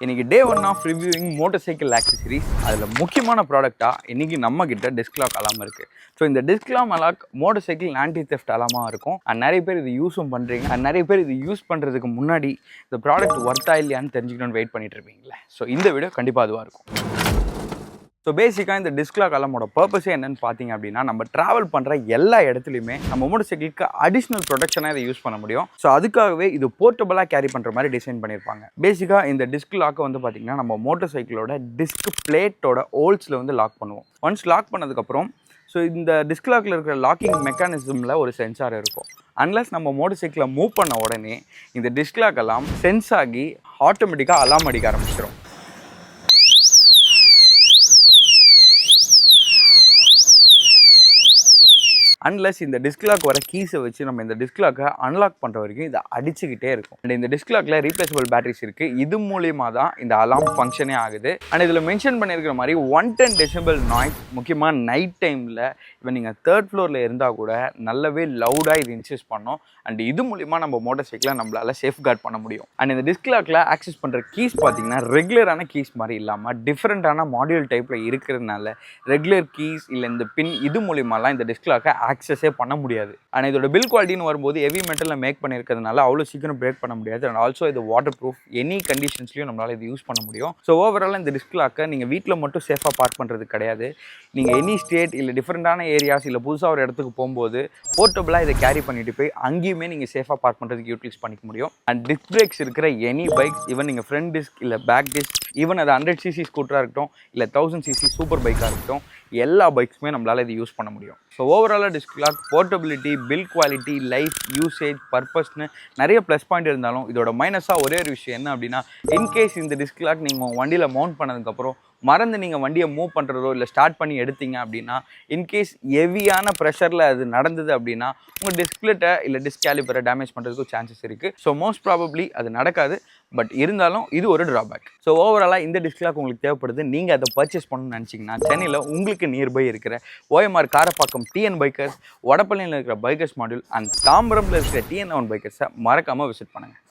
இன்னைக்கு டே 1 of reviewing மோட்டர்சைக்கிள் accessories. அதில் முக்கியமான ப்ராடக்டாக இன்றைக்கி நம்மக்கிட்ட டிஸ்க்லாக் அலாம் இருக்குது. ஸோ இந்த டிஸ்க்லாக் அலாக் மோட்டர்சைக்கிள் ஆன்டி தெஃப்ட் அலாமாக இருக்கும். நிறைய பேர் இது யூஸும் பண்ணுறீங்க. நிறைய பேர் இது யூஸ் பண்ணுறதுக்கு முன்னாடி இந்த ப்ராடக்ட் ஒர்த்தா இல்லையான்னு தெரிஞ்சுக்கணும்னு வெயிட் பண்ணிட்டு இருப்பீங்களே. ஸோ இந்த வீடியோ கண்டிப்பாக அதுவாக இருக்கும். ஸோ பேசிக்காக இந்த டிஸ்க்லாக் அலாமோட பர்பஸே என்னென்னு பார்த்தீங்க அப்படின்னா, நம்ம ட்ராவல் பண்ணுற எல்லா இடத்துலையுமே நம்ம மோட்டர் சைக்கிளுக்கு அடிஷ்னல் ப்ரொடக்ஷனாக இதை யூஸ் பண்ண முடியும். ஸோ அதுக்காகவே இது போர்ட்டபுளாக கேரி பண்ணுற மாதிரி டிசைன் பண்ணியிருப்பாங்க. பேசிக்காக இந்த டிஸ்க்லாக்கை வந்து பார்த்திங்கன்னா நம்ம மோட்டர் சைக்கிளோட டிஸ்க் பிளேட்டோட ஹோல்ஸில் வந்து லாக் பண்ணுவோம். ஒன்ஸ் லாக் பண்ணதுக்கப்புறம் ஸோ இந்த டிஸ்க்லாக்கில் இருக்கிற லாக்கிங் மெக்கானிசமில் ஒரு சென்சார் இருக்கும். அன்லஸ் நம்ம மோட்டர் சைக்கிளை மூவ் பண்ண உடனே இந்த டிஸ்க்லாக் எல்லாம் சென்ஸ் ஆகி ஆட்டோமேட்டிக்காக அலாம் அடிக்க ஆரம்பிச்சிடும். அன்லஸ் இந்த டிஸ்க்லாக் வர கீஸை வச்சு நம்ம இந்த டிஸ்க்லாக்கை அன்லாக் பண்ணுற வரைக்கும் இதை அடிச்சுக்கிட்டே இருக்கும். அண்ட் இந்த டிஸ்க்லாக்கில் ரீப்ளேசபிள் பேட்டரிஸ் இருக்குது. இது மூலியமாக தான் இந்த அலாம் ஃபங்க்ஷனே ஆகுது. அண்ட் இதில் மென்ஷன் பண்ணியிருக்கிற மாதிரி 110 டெசிபல் நாய்ஸ், முக்கியமாக நைட் டைமில் இப்போ நீங்கள் 3rd ஃப்ளோரில் இருந்தால் கூட நல்லாவே லவுடாக இது இன்சூஸ் பண்ணோம். அண்ட் இது மூலிமா நம்ம மோட்டர் சைக்கிளை நம்மளால் சேஃப்கார்ட் பண்ண முடியும். அண்ட் இந்த டிஸ்க்லாக்கில் ஆக்சஸ் பண்ணுற கீஸ் பார்த்தீங்கன்னா ரெகுலரான கீஸ் மாதிரி இல்லாமல் டிஃப்ரெண்ட்டான மாடியூல் டைப்பில் இருக்கிறதுனால ரெகுலர் கீஸ் இல்லை இந்த பின் இது மூலியமாலாம் இந்த டிஸ்க்லாக்கை ஆக்சஸே பண்ண முடியாது. அண்ட் இதோட பில் குவாலிட்டின்னு வரும்போது ஹெவி மெட்டலில் மேக் பண்ணியிருக்கிறதுனால அவ்வளோ சீக்கிரம் பிரேக் பண்ண முடியாது. அண்ட் ஆல்சோ இது வாட்டர் ப்ரூஃப், எனி கண்டிஷன்ஸ்லையும் நம்மளால் இது யூஸ் பண்ண முடியும். ஸோ ஓவரால் இந்த டிஸ்க்லாக்கை நீங்கள் வீட்டில் மட்டும் சேஃபாக பார்க் பண்ணுறது கிடையாது. நீங்கள் எனி ஸ்டேட் இல்லை டிஃப்ரெண்ட்டான ஏரியாஸ் இல்லை புதுசாக ஒரு இடத்துக்கு போகும்போது போர்ட்டபுளாக இதை கேரி பண்ணிட்டு போய் அங்கேயுமே நீங்கள் சேஃபாக பார்க் பண்ணுறதுக்கு யூட்டிலைஸ் பண்ணிக்க முடியும். அண்ட் டிஸ்க் பிரேக்ஸ் இருக்கிற எனி பைக்ஸ், ஈவன் நீங்கள் ஃப்ரண்ட் டிஸ்க் இல்லை பேக் டிஸ்க், ஈவன் அது 100cc ஸ்கூட்டராக இருக்கட்டும் இல்லை 1000cc சூப்பர் பைக்காக இருக்கட்டும், எல்லா பைக்ஸுமே நம்மளால் இது யூஸ் பண்ண முடியும். ஸோ ஓவராலாக டிஸ்க்லாக் portability, build quality, life, usage, பர்பஸ்னு நிறைய ப்ளஸ் பாயிண்ட் இருந்தாலும் இதோட மைனஸாக ஒரே ஒரு விஷயம் என்ன அப்படின்னா, இன்கேஸ் இந்த டிஸ்க்லாக் நீங்கள் வண்டியில் மவுண்ட் பண்ணதுக்கப்புறம் மறந்து நீங்கள் வண்டியை மூவ் பண்ணுறதோ இல்லை ஸ்டார்ட் பண்ணி எடுத்தீங்க அப்படின்னா, இன்கேஸ் ஹெவியான ப்ரெஷரில் அது நடந்தது அப்படின்னா உங்கள் டிஸ்பிளேட்டை இல்லை டிஸ்க் கேலிபரை டேமேஜ் பண்ணுறதுக்கு சான்சஸ் இருக்குது. ஸோ மோஸ்ட் ப்ராபப்ளி அது நடக்காது. பட் இருந்தாலும் இது ஒரு ட்ராபேக். ஸோ ஓவராலாக இந்த டிஸ்க்லாக் உங்களுக்கு தேவைப்படுது. நீங்கள் அதை பர்ச்சேஸ் பண்ணணும்னு நினச்சிங்கன்னா சென்னையில் உங்களுக்கு நியர்பை இருக்கிற OMR காரப்பாக்கம் Tn-bikerzz, வடபழனியில் இருக்கிற பைக்கர்ஸ் மாடியூல் அண்ட் தாம்பரமில் இருக்கிற Tn-bikerzz மறக்காமல் விசிட் பண்ணுங்கள்.